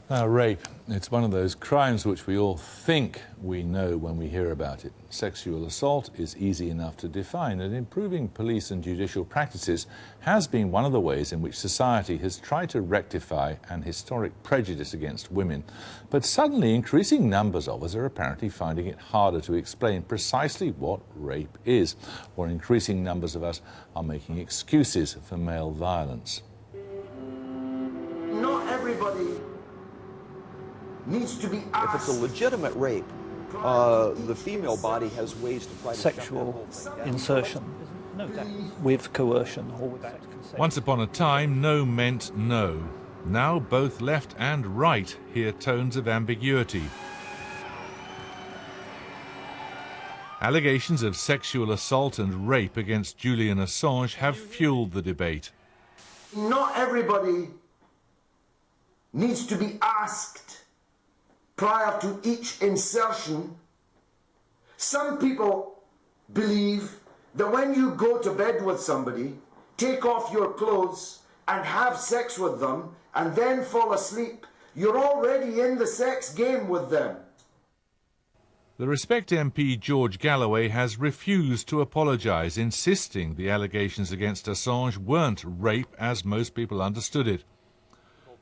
Now, rape, it's one of those crimes which we all think we know when we hear about it. Sexual assault is easy enough to define, and improving police and judicial practices has been one of the ways in which society has tried to rectify an historic prejudice against women. But suddenly, increasing numbers of us are apparently finding it harder to explain precisely what rape is, or increasing numbers of us are making excuses for male violence. Not everybody needs to be asked. If it's a legitimate rape, the female body has ways to try to sexual insertion with coercion or without consent. Once upon a time, no meant no. Now both left and right hear tones of ambiguity. Allegations of sexual assault and rape against Julian Assange have fueled the debate. Not everybody needs to be asked prior to each insertion. Some people believe that when you go to bed with somebody, take off your clothes and have sex with them and then fall asleep, you're already in the sex game with them. The Respect MP George Galloway has refused to apologise, insisting the allegations against Assange weren't rape as most people understood it.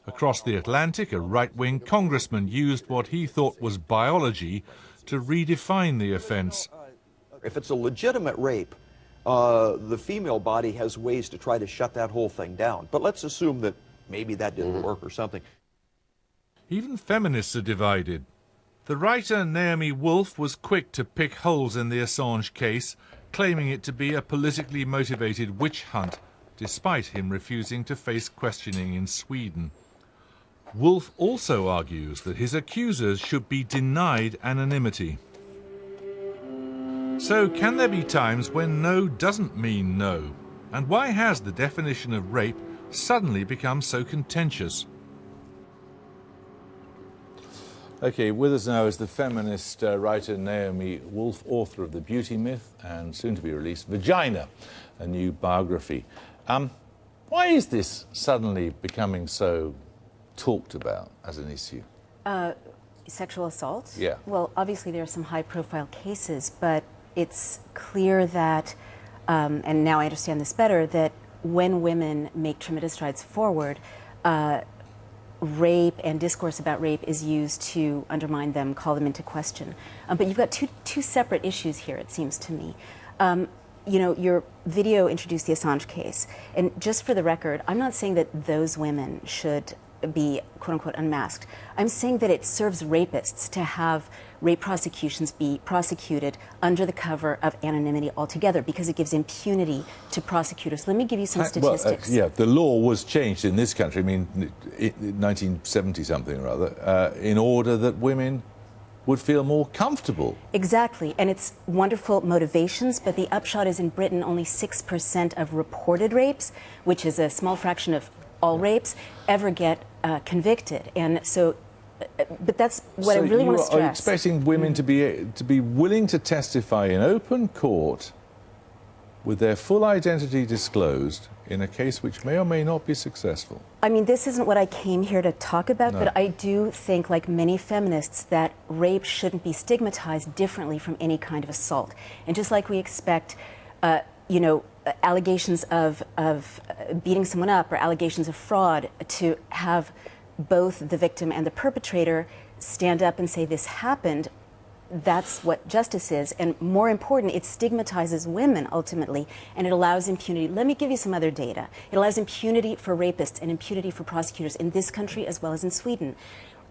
Across the Atlantic, a right-wing congressman used what he thought was biology to redefine the offence. If it's a legitimate rape, the female body has ways to try to shut that whole thing down. But let's assume that maybe that didn't work or something. Even feminists are divided. The writer Naomi was quick to pick holes in the Assange case, claiming it to be a politically motivated witch hunt, despite him refusing to face questioning in Sweden. Wolf also argues that his accusers should be denied anonymity. So can there be times when no doesn't mean no? And why has the definition of rape suddenly become so contentious? Okay, with us now is the feminist writer Naomi Wolf, author of The Beauty Myth and soon-to-be-released Vagina, a new biography. Why is this suddenly becoming so talked about as an issue? Sexual assault? Yeah. Well, obviously there are some high-profile cases, but it's clear that, and now I understand this better, that when women make tremendous strides forward, rape and discourse about rape is used to undermine them, call them into question. But you've got two separate issues here, it seems to me. You know, your video introduced the Assange case, and just for the record, I'm not saying that those women should be quote-unquote unmasked. I'm saying that it serves rapists to have rape prosecutions be prosecuted under the cover of anonymity altogether, because it gives impunity to prosecutors. Let me give you some statistics. Well, yeah, the law was changed in this country, I mean, 1970-something or other, in order that women would feel more comfortable. Exactly, and it's wonderful motivations, but the upshot is in Britain only 6% of reported rapes, which is a small fraction of all rapes, ever get convicted. And so, but that's what I really want to stress. Are you expecting women to be willing to testify in open court with their full identity disclosed in a case which may or may not be successful? I mean, this isn't what I came here to talk about, but I do think, like many feminists, that rape shouldn't be stigmatized differently from any kind of assault. And just like we expect, you know, allegations of beating someone up or allegations of fraud, to have both the victim and the perpetrator stand up and say this happened, that's what justice is. And more important, it stigmatizes women ultimately, and it allows impunity. Let me give you some other data. It allows impunity for rapists and impunity for prosecutors in this country as well as in Sweden.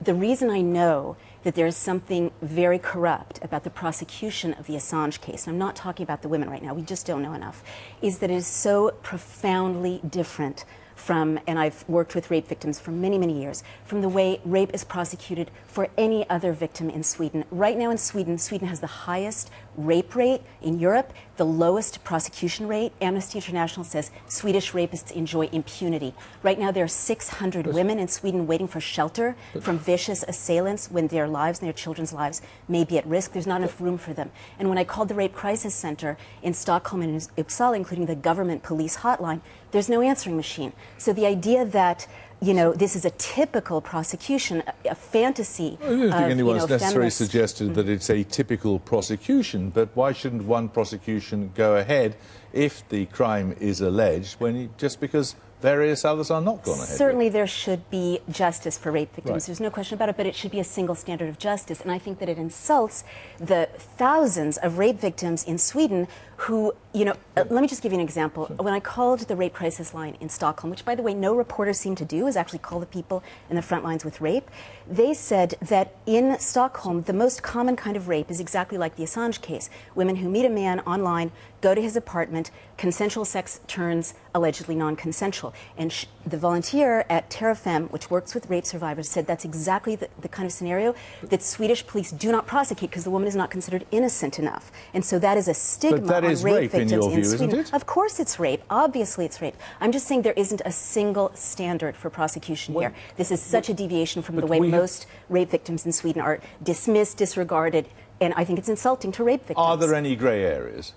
The reason I know that there is something very corrupt about the prosecution of the Assange case, and I'm not talking about the women right now, we just don't know enough, is that it is so profoundly different from, and I've worked with rape victims for many, many years, from the way rape is prosecuted for any other victim in Sweden. Right now in Sweden, Sweden has the highest rape rate in Europe, the lowest prosecution rate. Amnesty International says Swedish rapists enjoy impunity. Right now there are 600 women in Sweden waiting for shelter from vicious assailants when their lives and their children's lives may be at risk. There's not enough room for them. And when I called the Rape Crisis Center in Stockholm and in Uppsala, including the government police hotline, there's no answering machine. So the idea that you know, this is a typical prosecution, a fantasy. I don't think anyone's necessarily feminists. suggested that it's a typical prosecution, but why shouldn't one prosecution go ahead if the crime is alleged, just because various others are not gone ahead? Certainly there should be justice for rape victims. Right. There's no question about it, but it should be a single standard of justice. And I think that it insults the thousands of rape victims in Sweden who, you know, let me just give you an example. When I called the rape crisis line in Stockholm, which, by the way, no reporters seem to do, is actually call the people in the front lines with rape, they said that in Stockholm, the most common kind of rape is exactly like the Assange case. Women who meet a man online, go to his apartment, consensual sex turns allegedly non-consensual. And the volunteer at Terrafem, which works with rape survivors, said that's exactly the kind of scenario that Swedish police do not prosecute because the woman is not considered innocent enough. And so that is a stigma on rape victims in view, Sweden. isn't it? Of course it's rape. Obviously it's rape. I'm just saying there isn't a single standard for prosecution here. This is such a deviation from the way most rape victims in Sweden are dismissed, disregarded, and I think it's insulting to rape victims. Are there any grey areas?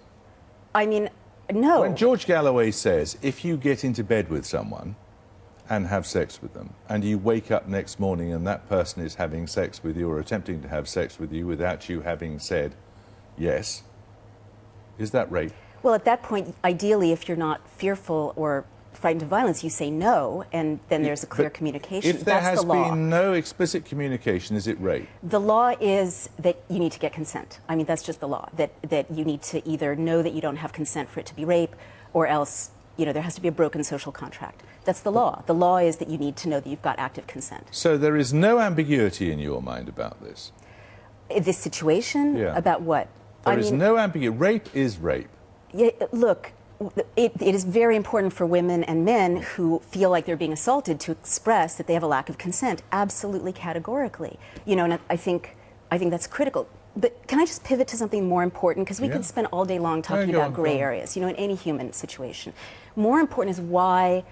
I mean, no. When George Galloway says, if you get into bed with someone and have sex with them, and you wake up next morning and that person is having sex with you or attempting to have sex with you without you having said yes, is that rape? Well, at that point, ideally, if you're not fearful or frightened of violence, you say no, and then there's a clear communication. If there That's has the law. been no explicit communication, is it rape? The law is that you need to get consent. I mean, that's just the law, that you need to either know that you don't have consent for it to be rape, or else, you know, there has to be a broken social contract. That's the law. The law is that you need to know that you've got active consent. So there is no ambiguity in your mind about this? This situation? Yeah. About what? There is no ambiguity. Rape is rape. Yeah, look, it is very important for women and men who feel like they're being assaulted to express that they have a lack of consent, absolutely categorically. You know, and I think that's critical. But can I just pivot to something more important? Because we could spend all day long talking about gray areas, you know, in any human situation. More important is why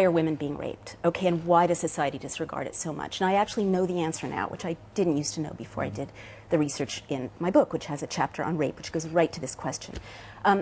are women being raped, okay, and why does society disregard it so much? And I actually know the answer now, which I didn't used to know before I did the research in my book, which has a chapter on rape, which goes right to this question.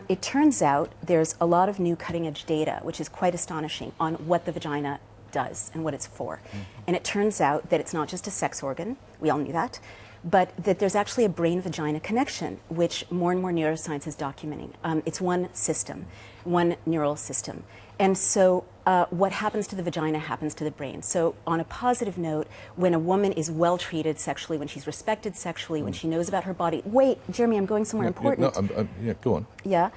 It turns out there's a lot of new cutting-edge data, which is quite astonishing, on what the vagina does and what it's for. And it turns out that it's not just a sex organ, we all knew that, but that there's actually a brain-vagina connection, which more and more neuroscience is documenting. It's one system, one neural system. And so what happens to the vagina happens to the brain. So on a positive note, when a woman is well treated sexually, when she's respected sexually, when she knows about her body, wait, Jeremy, I'm going somewhere important. Yeah, go on. Yeah.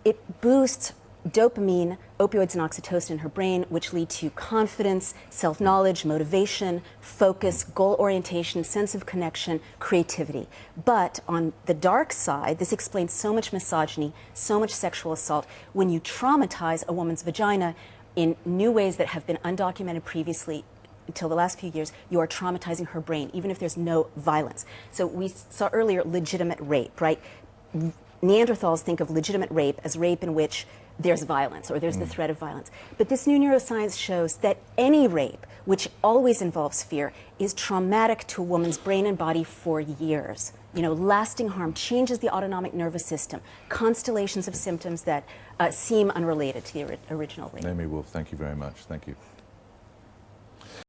It boosts dopamine, opioids, and oxytocin in her brain, which lead to confidence, self-knowledge, motivation, focus, goal orientation, sense of connection, creativity. But on the dark side, this explains so much misogyny, so much sexual assault. When you traumatize a woman's vagina in new ways that have been undocumented previously, until the last few years, you are traumatizing her brain, even if there's no violence. So we saw earlier legitimate rape, right? Neanderthals think of legitimate rape as rape in which there's violence or there's the threat of violence. But this new neuroscience shows that any rape, which always involves fear, is traumatic to a woman's brain and body for years. You know, lasting harm, changes the autonomic nervous system, constellations of symptoms that seem unrelated to the original rape. Naomi Wolf, thank you very much. Thank you.